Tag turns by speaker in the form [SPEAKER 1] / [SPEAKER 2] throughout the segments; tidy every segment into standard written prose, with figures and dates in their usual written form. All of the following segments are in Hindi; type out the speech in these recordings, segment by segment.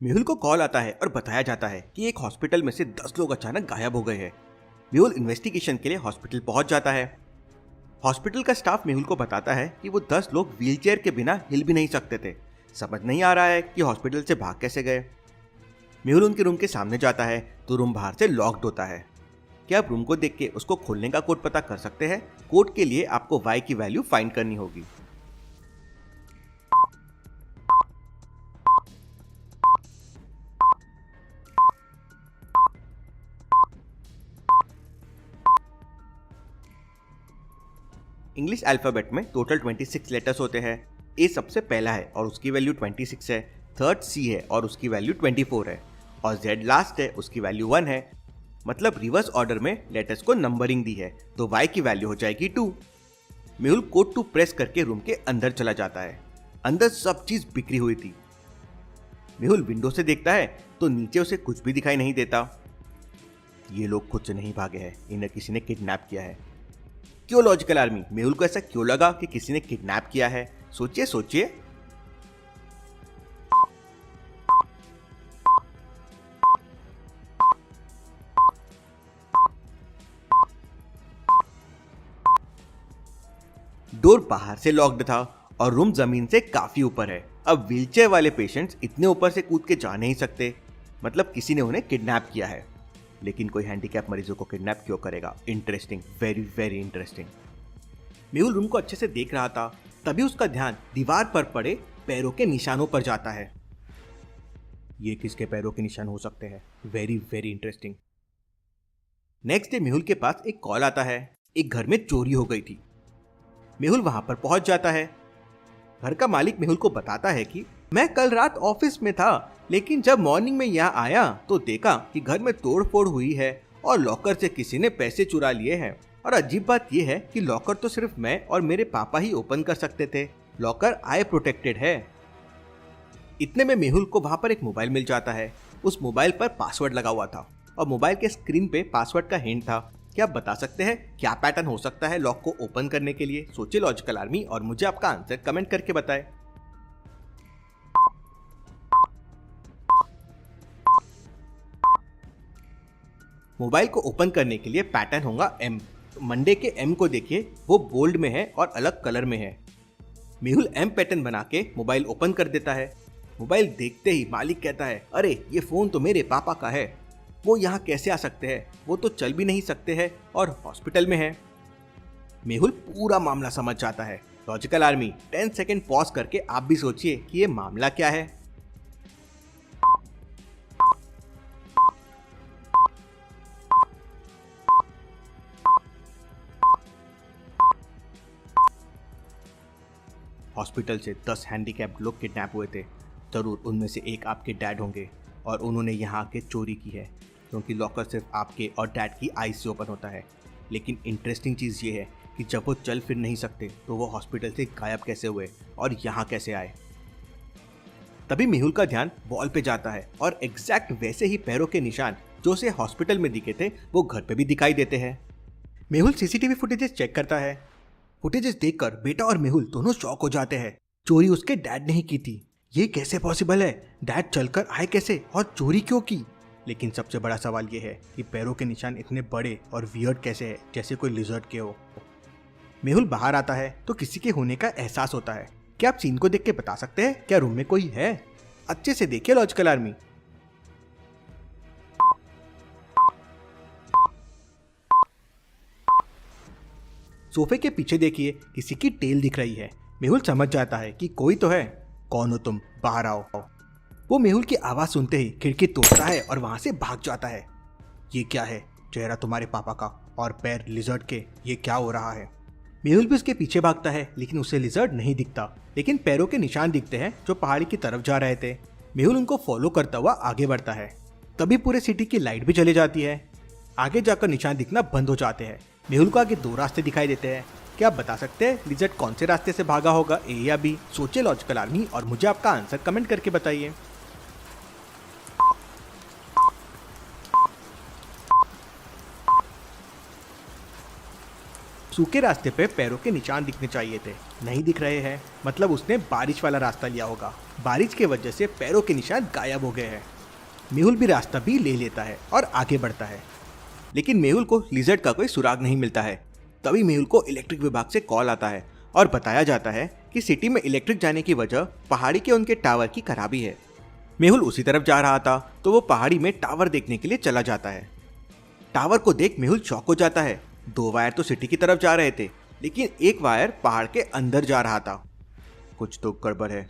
[SPEAKER 1] मेहुल को कॉल आता है और बताया जाता है कि एक हॉस्पिटल में से 10 लोग अचानक गायब हो गए हैं। मेहुल इन्वेस्टिगेशन के लिए हॉस्पिटल पहुंच जाता है। हॉस्पिटल का स्टाफ मेहुल को बताता है कि वो 10 लोग व्हीलचेयर के बिना हिल भी नहीं सकते थे। समझ नहीं आ रहा है कि हॉस्पिटल से भाग कैसे गए। मेहुल उनके रूम के सामने जाता है तो रूम बाहर से लॉक्ड होता है। क्या आप रूम को देख के उसको खोलने का कोड पता कर सकते हैं? कोड के लिए आपको Y की वैल्यू फाइंड करनी होगी। इंग्लिश अल्फाबेट में टोटल 26 लेटर्स होते हैं। ए सबसे पहला है और उसकी वैल्यू 26 है। थर्ड सी है और उसकी वैल्यू 24 है। और जेड लास्ट है, उसकी वैल्यू 1 है। मतलब रिवर्स ऑर्डर में लेटर्स को नंबरिंग दी है तो वाई की वैल्यू हो जाएगी 2। मेहुल कोड 2 प्रेस करके रूम के अंदर चला जाता है। अंदर सब चीज बिखरी हुई थी। मेहुल विंडो से देखता है तो नीचे उसे कुछ भी दिखाई नहीं देता। ये लोग खुद से नहीं भागे हैं, इन्हें किसी ने किडनैप किया है। क्यों लॉजिकल आर्मी? मेहुल को ऐसा क्यों लगा कि किसी ने किडनैप किया है? सोचिए सोचिए। डोर बाहर से लॉक्ड था और रूम जमीन से काफी ऊपर है। अब व्हीलचेयर वाले पेशेंट्स इतने ऊपर से कूद के जा नहीं सकते। मतलब किसी ने उन्हें किडनैप किया है। लेकिन कोई हैंडीकैप मरीजों को किडनैप क्यों करेगा? Interesting, very very interesting. Mehul room को अच्छे से देख रहा था, तभी उसका ध्यान दीवार पर पड़े पैरों के निशानों पर जाता है। ये किसके पैरों के निशान हो सकते हैं? Very very interesting. Next day Mehul के पास एक कॉल आता है। एक घर में चोरी हो गई थी। मेहुल वहां पर पहुंच जाता है। घर का मालिक मेहुल को बताता है कि मैं कल रात ऑफिस में था, लेकिन जब मॉर्निंग में यहाँ आया तो देखा कि घर में तोड़फोड़ हुई है और लॉकर से किसी ने पैसे चुरा लिए हैं। और अजीब बात यह है कि लॉकर तो सिर्फ मैं और मेरे पापा ही ओपन कर सकते थे। लॉकर आई प्रोटेक्टेड है। इतने में मेहुल को वहां पर एक मोबाइल मिल जाता है। उस मोबाइल पर पासवर्ड लगा हुआ था और मोबाइल के स्क्रीन पे पासवर्ड का हिंट था। क्या आप बता सकते हैं क्या पैटर्न हो सकता है लॉक को ओपन करने के लिए? सोचिए लॉजिकल आर्मी और मुझे आपका आंसर कमेंट करके बताएं। मोबाइल को ओपन करने के लिए पैटर्न होगा M। मंडे के M को देखिए, वो बोल्ड में है और अलग कलर में है। मेहुल M पैटर्न बना के मोबाइल ओपन कर देता है। मोबाइल देखते ही मालिक कहता है, अरे ये फोन तो मेरे पापा का है। वो यहाँ कैसे आ सकते हैं? वो तो चल भी नहीं सकते हैं और हॉस्पिटल में है। मेहुल पूरा मामला समझ जाता है। लॉजिकल आर्मी 10 सेकेंड पॉज करके आप भी सोचिए कि ये मामला क्या है। हॉस्पिटल से 10 हैंडीकैप्ड लोग किडनैप हुए थे। जरूर उनमें से एक आपके डैड होंगे और उन्होंने यहाँ आके चोरी की है, क्योंकि लॉकर सिर्फ आपके और डैड की आईज से ओपन होता है। लेकिन इंटरेस्टिंग चीज़ ये है कि जब वो चल फिर नहीं सकते तो वो हॉस्पिटल से गायब कैसे हुए और यहाँ कैसे आए? तभी मेहुल का ध्यान वॉल पे जाता है और एग्जैक्ट वैसे ही पैरों के निशान जो उसे हॉस्पिटल में दिखे थे वो घर पे भी दिखाई देते हैं। मेहुल सीसीटीवी फुटेजेस चेक करता है। फुटेजेस देखकर बेटा और मेहुल दोनों शॉक हो जाते हैं। चोरी उसके डैड ने ही की थी। ये कैसे पॉसिबल है? डैड चलकर आए कैसे और चोरी क्यों की? लेकिन सबसे बड़ा सवाल ये है कि पैरों के निशान इतने बड़े और वियर्ड कैसे है, जैसे कोई लिजर्ड के हो। मेहुल बाहर आता है तो किसी के होने का एहसास होता है। क्या आप सीन को देख के बता सकते हैं क्या रूम में कोई है? अच्छे से देखिए लॉजिकल आर्मी। सोफे के पीछे देखिए, किसी की टेल दिख रही है। मेहुल समझ जाता है कि कोई तो है। कौन हो तुम? बाहर आओ। वो मेहुल की आवाज सुनते ही खिड़की तोड़ता है और वहां से भाग जाता है। ये क्या है? चेहरा तुम्हारे पापा का और पैर लिजर्ड के। ये क्या हो रहा है? मेहुल भी उसके पीछे भागता है, लेकिन उसे लिजर्ड नहीं दिखता, लेकिन पैरों के निशान दिखते हैं जो पहाड़ी की तरफ जा रहे थे। मेहुल उनको फॉलो करता हुआ आगे बढ़ता है। तभी पूरे सिटी की लाइट भी चली जाती है। आगे जाकर निशान दिखना बंद हो जाते हैं। मेहुल को आगे 2 रास्ते दिखाई देते हैं। क्या आप बता सकते हैं लिजर्ड कौन से रास्ते से भागा होगा, ए या बी? सोचिए लॉजिकल आर्मी और मुझे आपका आंसर कमेंट करके बताइए। सूखे रास्ते पे पैरों के निशान दिखने चाहिए थे, नहीं दिख रहे हैं। मतलब उसने बारिश वाला रास्ता लिया होगा। बारिश के वजह से पैरों के निशान गायब हो गए हैं। मेहुल भी रास्ता भी ले लेता है और आगे बढ़ता है, लेकिन मेहुल को लिजर्ड का कोई सुराग नहीं मिलता है। तभी मेहुल को इलेक्ट्रिक विभाग से कॉल आता है और बताया जाता है कि सिटी में इलेक्ट्रिक जाने की वजह पहाड़ी के उनके टावर की खराबी है। मेहुल उसी तरफ जा रहा था तो वो पहाड़ी में टावर देखने के लिए चला जाता है। टावर को देख मेहुल शॉक हो जाता है। 2 वायर तो सिटी की तरफ जा रहे थे, लेकिन एक वायर पहाड़ के अंदर जा रहा था। कुछ तो गड़बड़ है।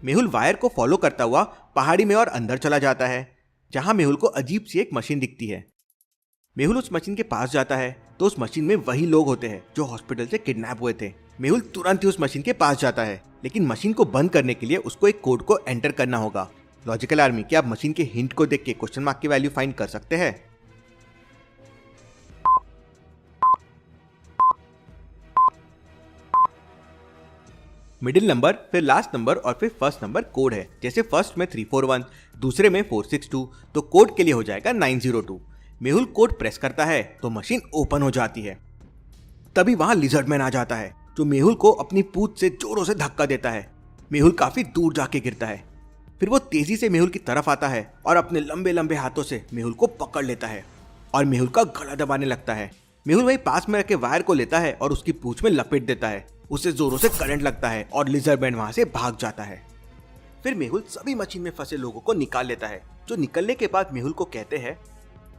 [SPEAKER 1] मेहुल वायर को फॉलो करता हुआ पहाड़ी में और अंदर चला जाता है, जहां मेहुल को अजीब सी एक मशीन दिखती है। मेहुल उस मशीन के पास जाता है तो उस मशीन में वही लोग होते हैं जो हॉस्पिटल से किडनैप हुए थे। मेहुल तुरंत ही उस मशीन के पास जाता है, लेकिन मशीन को बंद करने के लिए उसको एक कोड को एंटर करना होगा। लॉजिकल आर्मी, क्या आप मशीन के हिंट को देख के क्वेश्चन मार्क की वैल्यू फाइंड कर सकते हैं? मिडिल नंबर, फिर लास्ट नंबर और फिर फर्स्ट नंबर कोड है। जैसे फर्स्ट में 341, दूसरे में 462, तो कोड के लिए हो जाएगा 902। मेहुल कोड प्रेस करता है तो मशीन ओपन हो जाती है। तभी वहां लिजर्ड मैन आ जाता है, जो मेहुल को अपनी पूंछ से जोरों से धक्का देता है। मेहुल काफी दूर जाके गिरता है। फिर वो तेजी से मेहुल की तरफ आता है और अपने लंबे लंबे हाथों से मेहुल को पकड़ लेता है और मेहुल का गला दबाने लगता है। मेहुल वही पास में रखे वायर को लेता है और उसकी पूंछ में लपेट देता है। उसे जोरों से करंट लगता है और लिजर्ड मैन वहां से भाग जाता है। फिर मेहुल सभी मशीन में फंसे लोगों को निकाल लेता है, जो निकलने के बाद मेहुल को कहते हैं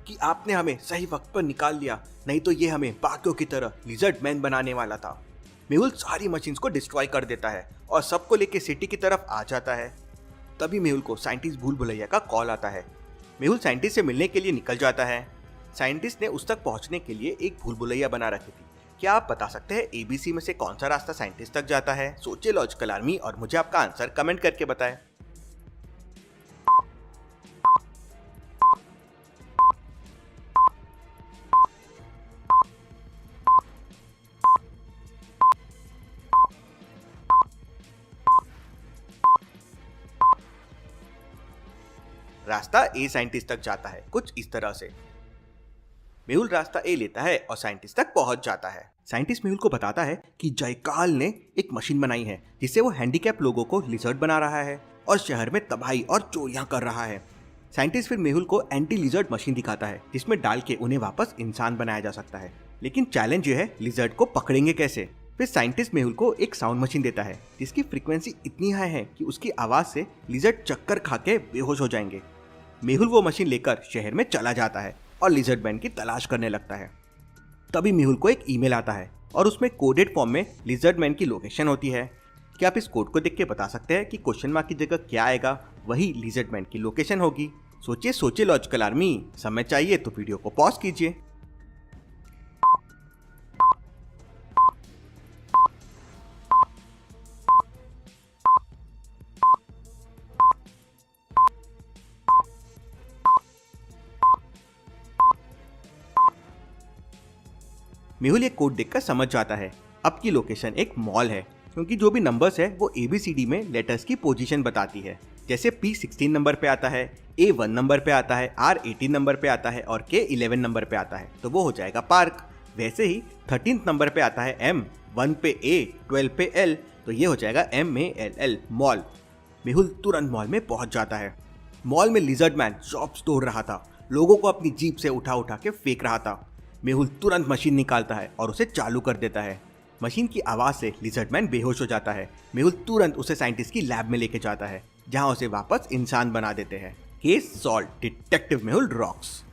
[SPEAKER 1] कि आपने हमें सही वक्त पर निकाल लिया, नहीं तो ये हमें बाकियों की तरह लिजर्ड मैन बनाने वाला था। मेहुल सारी मशीन्स को डिस्ट्रॉय कर देता है और सबको लेके सिटी की तरफ आ जाता है। तभी मेहुल को साइंटिस्ट भूल भुलैया का कॉल आता है। मेहुल साइंटिस्ट से मिलने के लिए निकल जाता है। साइंटिस्ट ने उस तक पहुंचने के लिए एक भूल भुलैया बना रखी थी। क्या आप बता सकते हैं ABC में से कौन सा रास्ता साइंटिस्ट तक जाता है? सोचिए लॉजिकल आर्मी और मुझे आपका आंसर कमेंट करके बताएं। रास्ता A साइंटिस्ट तक जाता है कुछ इस तरह से। मेहुल रास्ता A लेता है और साइंटिस्ट तक पहुंच जाता है। साइंटिस्ट मेहुल को बताता है कि जयकाल ने एक मशीन बनाई है जिससे वो हैंडीकैप लोगों को लिजर्ड बना रहा है और शहर में तबाही और चोरियां कर रहा है। साइंटिस्ट फिर मेहुल को एंटी लिजर्ड मशीन दिखाता है जिसमें डाल के उन्हें वापस इंसान बनाया जा सकता है। लेकिन चैलेंज ये है, लिजर्ड को पकड़ेंगे कैसे? फिर साइंटिस्ट मेहुल को एक साउंड मशीन देता है जिसकी फ्रीक्वेंसी इतनी हाई है कि उसकी आवाज से लिजर्ड चक्कर खा के बेहोश हो जाएंगे। मेहुल वो मशीन लेकर शहर में चला जाता है और लिजर्ड मैन की तलाश करने लगता है। तभी मेहुल को एक ईमेल आता है और उसमें कोडेड फॉर्म में लिजर्ड मैन की लोकेशन होती है। क्या आप इस कोड को देख के बता सकते हैं कि क्वेश्चन मार्क की जगह क्या आएगा? वही लिजर्ड मैन की लोकेशन होगी। सोचिए सोचिए लॉजिकल आर्मी, समय चाहिए तो वीडियो को पॉज कीजिए। मेहुल ये कोड देखकर समझ जाता है अब की लोकेशन एक मॉल है, क्योंकि जो भी नंबर्स है वो ABCD में लेटर्स की पोजीशन बताती है। जैसे P16 नंबर पे आता है, A1 नंबर पे आता है, R18 नंबर पे आता है और K11 नंबर पे आता है, तो वो हो जाएगा पार्क। वैसे ही 13 नंबर पे आता है M, 1 पे A, 12 पे L, तो ये हो जाएगा MALL मॉल। मेहुल तुरंत मॉल में पहुंच जाता है। मॉल में लिजर्ड मैन शॉप्स तोड़ रहा था, लोगों को अपनी जीप से उठा उठा के फेंक रहा था। मेहुल तुरंत मशीन निकालता है और उसे चालू कर देता है। मशीन की आवाज से लिजर्ड मैन बेहोश हो जाता है। मेहुल तुरंत उसे साइंटिस्ट की लैब में लेके जाता है, जहां उसे वापस इंसान बना देते हैं। Case solve, detective Mehul rocks.